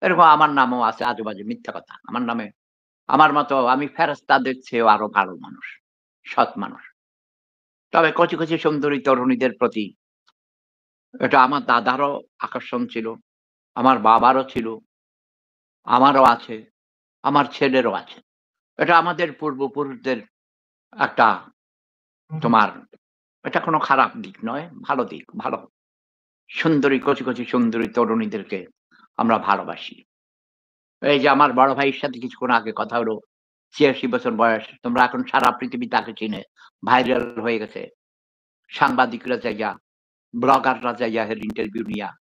এরকম আমার নামও আছে আজেবাজে মিথ্যা কথা। আমার নামে আমার মতো আমি ফেরেশতাদের চেয়েও আরো ভালো মানুষ, সৎ মানুষ। তবে কচি, কচি সুন্দরী তরুণীদের প্রতি এটা আমার দাদারও আকর্ষণ ছিল, আমার বাবারও ছিল, আমারও আছে, আমার ছেলেরও আছে। এটা আমাদের পূর্বপুরুষদের একটা তোমার এটা কোনো খারাপ দিক নয়, ভালো দিক, ভালো। সুন্দরী কচি, কচি সুন্দরী তরুণীদেরকে আমরা ভালোবাসি। এই যে আমার বড় ভাইয়ের সাথে কিছুক্ষণ আগে কথা হলো, ৮৬ বছর বয়স। তোমরা এখন সারা পৃথিবী তাকে চিনে। ভাইরাল হয়ে গেছে। সাংবাদিকরা যাইয়া, ব্লগাররা যাইয়া এর ইন্টারভিউ নিয়া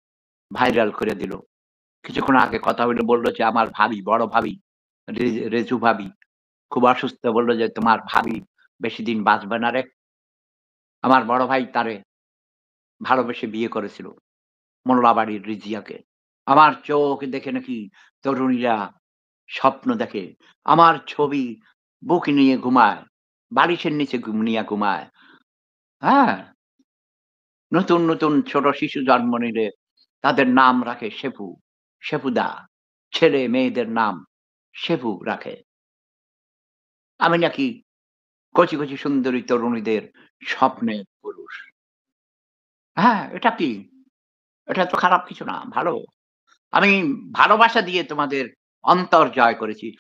ভাইরাল করে দিল। কিছুক্ষণ আগে কথা হইলো বলল যে আমার ভাবি, বড় ভাবি, রেজু ভাবি খুব অসুস্থ। বলল যে, "তোমার ভাবি বেশিদিন বাঁচবে না রে।" আমার বড় ভাই তারে ভালোবেসে বিয়ে করেছিল। মোল্লাবাড়ির রিজিয়াকে। আমার চোখ দেখে নাকি তরুণীরা স্বপ্ন দেখে। আমার ছবি বুকে নিয়ে ঘুমায়, বালিশের নিচে নিয়ে ঘুমায়। হ্যাঁ? নতুন, নতুন ছোট শিশু জন্ম নিলে তাদের নাম রাখে শেফু, শেফুদা। ছেলে-মেয়েদের নাম শেফু রাখে। আমি নাকি কচি, কচি সুন্দরী তরুণীদের স্বপ্নের পুরুষ। হ্যাঁ, এটা কি? এটা তো খারাপ কিছু না, ভালো। আমি ভালোবাসা দিয়ে তোমাদের অন্তর জয় করেছি।